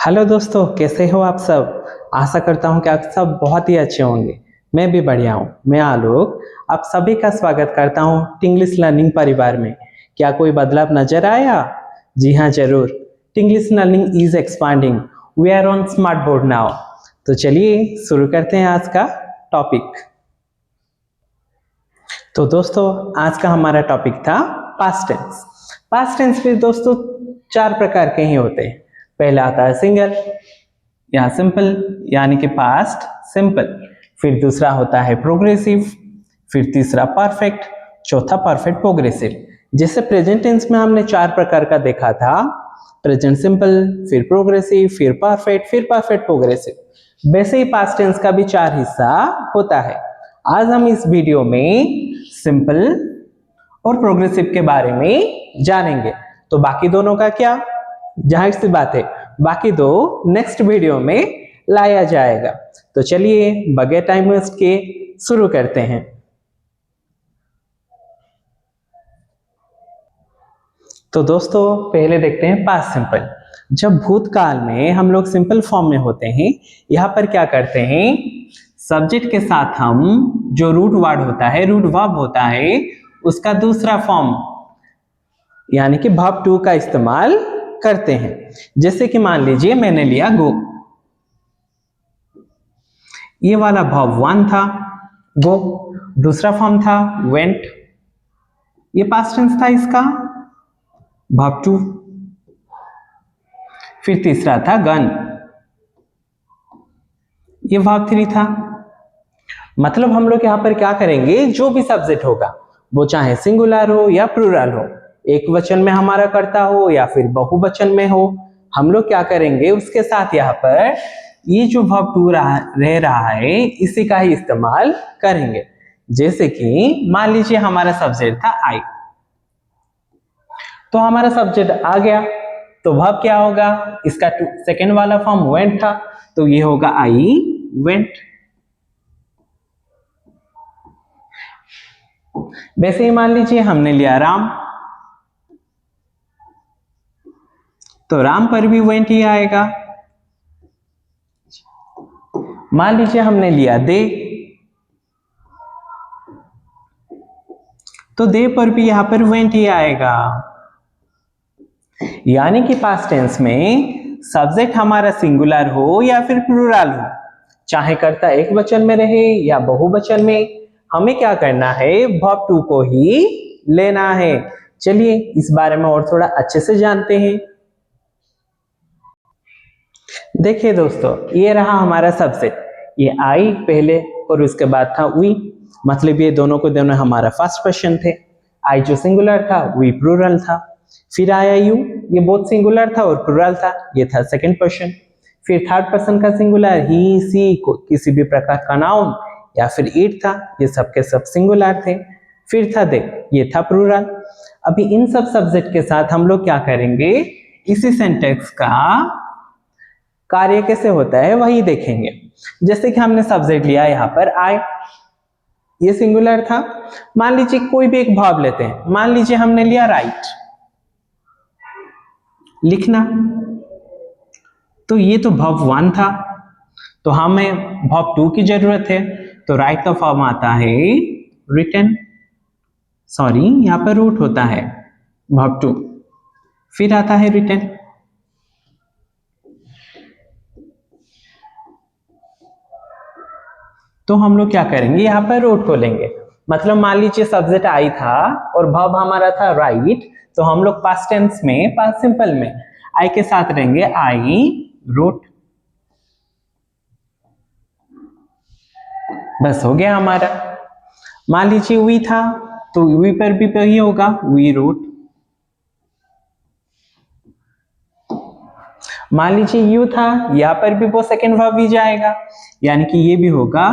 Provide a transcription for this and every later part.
Hello दोस्तों, कैसे हो आप सब। आशा करता हूँ कि आप सब बहुत ही अच्छे होंगे। मैं भी बढ़िया हूँ। मैं आलोक आप सभी का स्वागत करता हूँ टिंग्लिश लर्निंग परिवार में। क्या कोई बदलाव नजर आया? जी हाँ, जरूर। Tinglish learning is expanding. We are on smart board now. तो चलिए शुरू करते हैं आज का टॉपिक। तो दोस्तों, आज का हमारा टॉपिक था पास्ट टेंस। पास्ट टेंस भी दोस्तों चार प्रकार के ही होते हैं। पहला आता है सिंगल या सिंपल, यानी कि पास्ट सिंपल। फिर दूसरा होता है प्रोग्रेसिव। फिर तीसरा परफेक्ट। चौथा परफेक्ट प्रोग्रेसिव। जैसे प्रेजेंट टेंस में हमने चार प्रकार का देखा था, प्रेजेंट सिंपल, फिर प्रोग्रेसिव, फिर परफेक्ट प्रोग्रेसिव। वैसे ही पास्ट टेंस का भी चार हिस्सा होता है। आज हम इस वीडियो में सिंपल और प्रोग्रेसिव के बारे में जानेंगे। तो बाकी दोनों का क्या, जाहिर सी बात है बाकी दो नेक्स्ट वीडियो में लाया जाएगा। तो चलिए बगैर टाइम वेस्ट के शुरू करते हैं। तो दोस्तों पहले देखते हैं पास्ट सिंपल। जब भूतकाल में हम लोग सिंपल फॉर्म में होते हैं, यहाँ पर क्या करते हैं, सब्जेक्ट के साथ हम जो रूट वर्ड होता है, रूट वर्ब होता है, उसका दूसरा फॉर्म यानी कि वर्ब टू का इस्तेमाल करते हैं। जैसे कि मान लीजिए मैंने लिया गो, ये वाला वर्ब वन था गो, दूसरा फॉर्म था वेंट, ये पास्ट टेंस था इसका वर्ब टू। फिर तीसरा था गन, ये वर्ब थ्री था। मतलब हम लोग यहां पर क्या करेंगे, जो भी सब्जेक्ट होगा वो चाहे सिंगुलर हो या प्लूरल हो, एक वचन में हमारा कर्ता हो या फिर बहुवचन में हो, हम लोग क्या करेंगे उसके साथ यहाँ पर ये जो वर्ब टू रह रहा है इसी का ही इस्तेमाल करेंगे। जैसे कि मान लीजिए हमारा सब्जेक्ट था आई, तो हमारा सब्जेक्ट आ गया, तो वर्ब क्या होगा, इसका सेकेंड वाला फॉर्म वेंट था, तो ये होगा आई वेंट। वैसे ही मान लीजिए हमने लिया राम, तो राम पर भी वेंट ही आएगा। मान लीजिए हमने लिया दे, तो दे पर भी यहां पर वेंट ही आएगा। यानी कि पास्ट टेंस में सब्जेक्ट हमारा सिंगुलर हो या फिर प्लूरल हो, चाहे कर्ता एक वचन में रहे या बहुवचन में, हमें क्या करना है, वर्ब टू को ही लेना है। चलिए इस बारे में और थोड़ा अच्छे से जानते हैं। देखिए दोस्तों, ये रहा हमारा सब्जेक्ट, ये आई पहले और उसके बाद था वी, मतलब ये दोनों को दोनों हमारा फर्स्ट पर्सन थे। आई जो सिंगुलर था, वी प्लूरल था। फिर आया यू, ये बोथ सिंगुलर था और प्लूरल था, ये था सेकंड पर्सन। फिर थर्ड पर्सन का सिंगुलर ही सी को किसी भी प्रकार का नाउन या फिर इट था, ये सब के सब सिंगुलर थे। फिर था दे, ये था प्लूरल। अभी इन सब सब्जेक्ट के साथ हम लोग क्या करेंगे, इसी सेंटेंस का कार्य कैसे होता है वही देखेंगे। जैसे कि हमने सब्जेक्ट लिया यहाँ पर आई, ये सिंगुलर था। मान लीजिए कोई भी एक वर्ब लेते हैं, मान लीजिए हमने लिया राइट, लिखना, तो ये तो वर्ब वन था, तो हमें वर्ब टू की जरूरत है, तो राइट का फॉर्म आता है रिटन, सॉरी यहाँ पर रूट होता है वर्ब टू, फिर आता है रिटन। तो हम लोग क्या करेंगे, यहाँ पर रूट को लेंगे। मतलब मान लीजिए सब्जेक्ट आई था और वर्ब हमारा था राइट, तो हम लोग पास्ट टेंस में, पास्ट सिंपल में आई के साथ रहेंगे आई रोट। बस हो गया हमारा। मान लीजिए वी था, तो वी पर भी वही होगा, वी रोट। मान लीजिए यू था, यहाँ पर भी वो सेकेंड वर्ब ही जाएगा, यानी कि ये भी होगा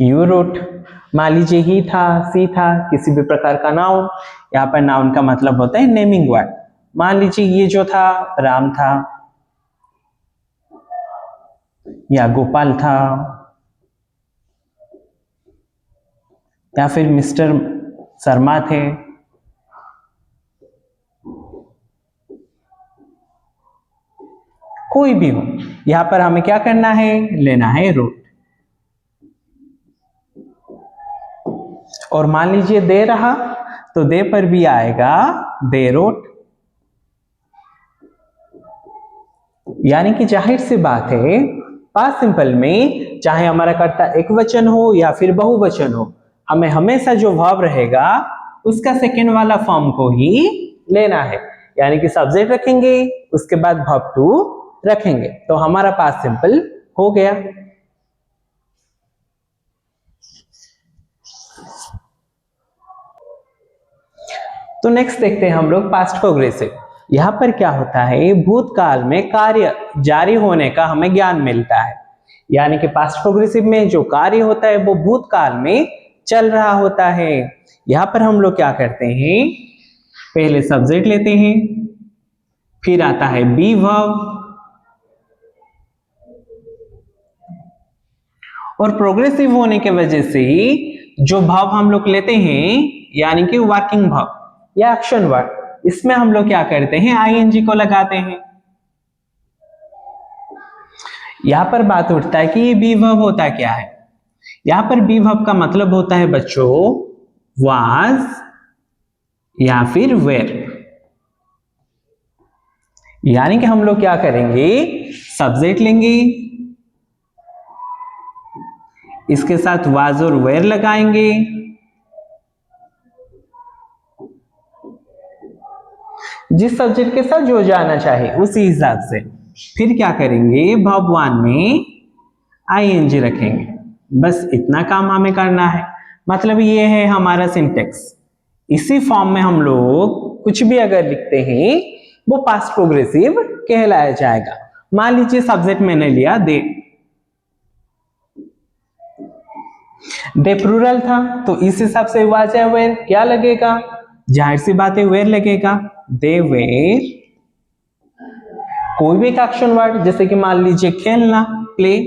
यू रोट। मान लीजिए ही था, सी था, किसी भी प्रकार का नाउन, यहाँ पर नाउन का मतलब होता है नेमिंग वर्ड। मान लीजिए ये जो था राम था या गोपाल था या फिर मिस्टर शर्मा थे, कोई भी हो। यहां पर हमें क्या करना है, लेना है रूट। और मान लीजिए दे रहा तो दे पर भी आएगा दे रूट। यानी कि जाहिर सी बात है पास्ट सिंपल में चाहे हमारा कर्ता एक वचन हो या फिर बहुवचन हो, हमें हमेशा जो वर्ब रहेगा उसका सेकेंड वाला फॉर्म को ही लेना है। यानी कि सब्जेक्ट रखेंगे, उसके बाद वर्ब टू रखेंगे, तो हमारा पास्ट सिंपल हो गया। तो नेक्स्ट देखते हैं हम लोग पास्ट प्रोग्रेसिव। यहां पर क्या होता है, भूतकाल में कार्य जारी होने का हमें ज्ञान मिलता है। यानी कि पास्ट प्रोग्रेसिव में जो कार्य होता है वो भूतकाल में चल रहा होता है। यहां पर हम लोग क्या करते हैं, पहले सब्जेक्ट लेते हैं, फिर आता है बी वर्ब, और प्रोग्रेसिव होने के वजह से जो भाव हम लोग लेते हैं यानी कि वर्किंग भाव या एक्शन वर्ड, इसमें हम लोग क्या करते हैं, आईएनजी को लगाते हैं। यहां पर बात उठता है कि ये बी वर्ब होता क्या है। यहां पर बी वर्ब का मतलब होता है बच्चों वाज या फिर वेर। यानी कि हम लोग क्या करेंगे, सब्जेक्ट लेंगे, इसके साथ वाज और वेर लगाएंगे, जिस सब्जेक्ट के साथ जो जाना चाहे उसी हिसाब से। फिर क्या करेंगे, वर्ब वन में आईएनजी रखेंगे। बस इतना काम हमें करना है। मतलब ये है हमारा सिंटेक्स। इसी फॉर्म में हम लोग कुछ भी अगर लिखते हैं वो पास्ट प्रोग्रेसिव कहलाया जाएगा। मान लीजिए सब्जेक्ट मैंने लिया दे प्लूरल था, तो इस हिसाब से वाज या वेर क्या लगेगा, जाहिर सी बात है वेर लगेगा। दे वेर कोई भी एक एक्शन वर्ड, जैसे कि मान लीजिए खेलना, प्ले,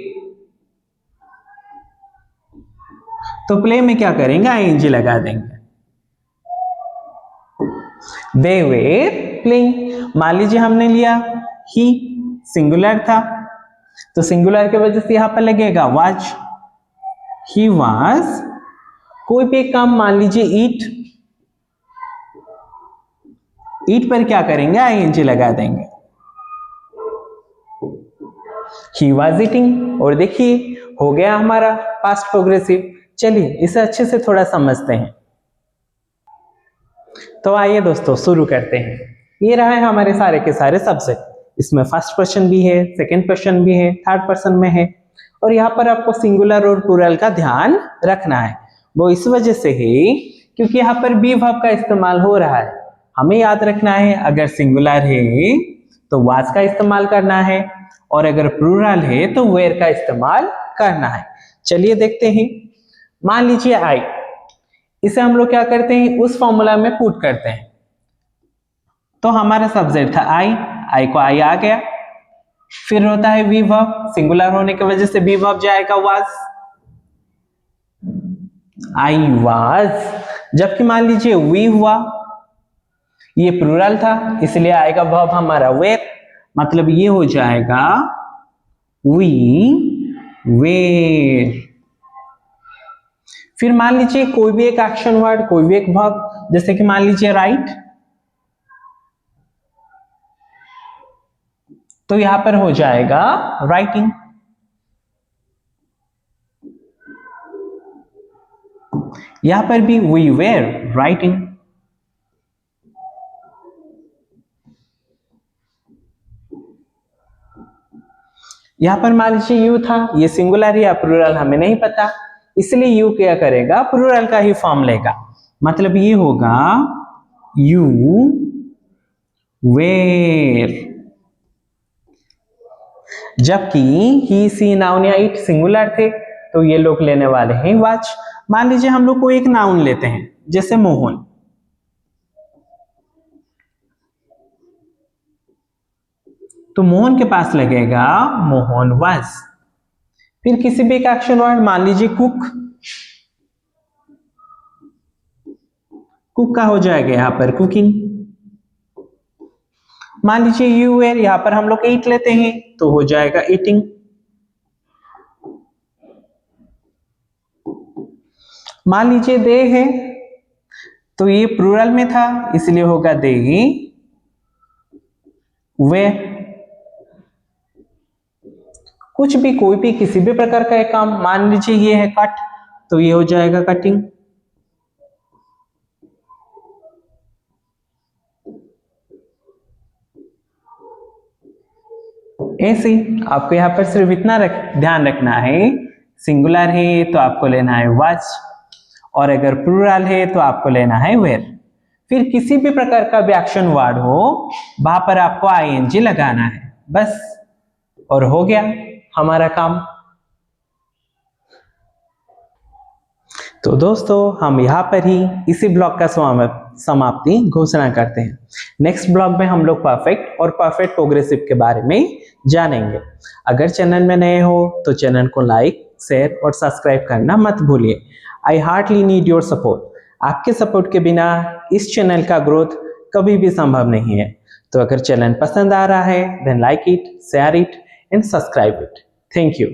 तो प्ले में क्या करेंगे, आईएनजी लगा देंगे। They were playing. मान लीजिए हमने लिया ही, सिंगुलर था, तो सिंगुलर की वजह से यहां पर लगेगा वाज। ही वाज कोई भी काम, मान लीजिए ईट, ईट पर क्या करेंगे, आईएनजी लगा देंगे। He was eating. और देखिए हो गया हमारा पास्ट प्रोग्रेसिव। चलिए इसे अच्छे से थोड़ा समझते हैं। तो आइए दोस्तों शुरू करते हैं। ये रहा है हमारे सारे के सारे सब्जेक्ट। इसमें फर्स्ट पर्सन भी है, सेकंड पर्सन भी है, थर्ड पर्सन में है, और यहाँ पर आपको सिंगुलर और प्लूरल का ध्यान रखना है। वो इस वजह से है क्योंकि यहाँ पर बी वर्ब का इस्तेमाल हो रहा है। हमें याद रखना है अगर सिंगुलर है तो वाज का इस्तेमाल करना है, और अगर प्लूरल है तो वेयर का इस्तेमाल करना है। चलिए देखते हैं। मान लीजिए आई, इसे हम लोग क्या करते हैं, उस फॉर्मूला में पुट करते हैं। तो हमारा सब्जेक्ट था आई को आई आ गया। फिर होता है वी वर्ब, सिंगुलर होने की वजह से वी वर्ब जाएगा वाज, आई वाज। जबकि मान लीजिए वी हुआ, ये प्लूरल था इसलिए आएगा वर्ब हमारा वेर, मतलब ये हो जाएगा वी वेर। फिर मान लीजिए कोई भी एक एक्शन वर्ड, कोई भी एक वर्ब, जैसे कि मान लीजिए राइट, तो यहां पर हो जाएगा राइटिंग। यहां पर भी वी वेर राइटिंग। यहां पर मान लीजिए यू था, ये सिंगुलर या प्लूरल हमें नहीं पता, इसलिए यू क्या करेगा, प्लूरल का ही फॉर्म लेगा। मतलब ये होगा यू वेर। जबकि ही सी नाउन या इट सिंगुलर थे तो ये लोग लेने वाले हैं वाच। मान लीजिए हम लोग को एक नाउन लेते हैं जैसे मोहन, तो मोहन के पास लगेगा मोहन वाज। फिर किसी भी एक एक्शन वर्ड, मान लीजिए कुक, कुक का हो जाएगा यहां पर कुकिंग। मान लीजिए यू वेयर, यहां पर हम लोग ईट लेते हैं तो हो जाएगा ईटिंग। मान लीजिए दे है तो ये प्लूरल में था इसलिए होगा दे वेयर। कुछ भी, कोई भी, किसी भी प्रकार का एक काम, मान लीजिए ये है कट तो ये हो जाएगा कटिंग। ऐसे आपको यहाँ पर सिर्फ इतना ध्यान रखना है, सिंगुलर है तो आपको लेना है वाज, और अगर प्लूरल है तो आपको लेना है वेयर। फिर किसी भी प्रकार का भी एक्शन वर्ड हो वहां पर आपको आईएनजी लगाना है बस, और हो गया हमारा काम। तो दोस्तों हम यहाँ पर ही इसी ब्लॉग का समाप्ति घोषणा करते हैं। नेक्स्ट ब्लॉग में हम लोग परफेक्ट और परफेक्ट प्रोग्रेसिव के बारे में जानेंगे। अगर चैनल में नए हो तो चैनल को लाइक, शेयर और सब्सक्राइब करना मत भूलिए। I hardly need your support. आपके सपोर्ट के बिना इस चैनल का ग्रोथ कभी भी संभव नहीं है। तो अगर चैनल पसंद आ रहा है then like it, share it and subscribe it. Thank you.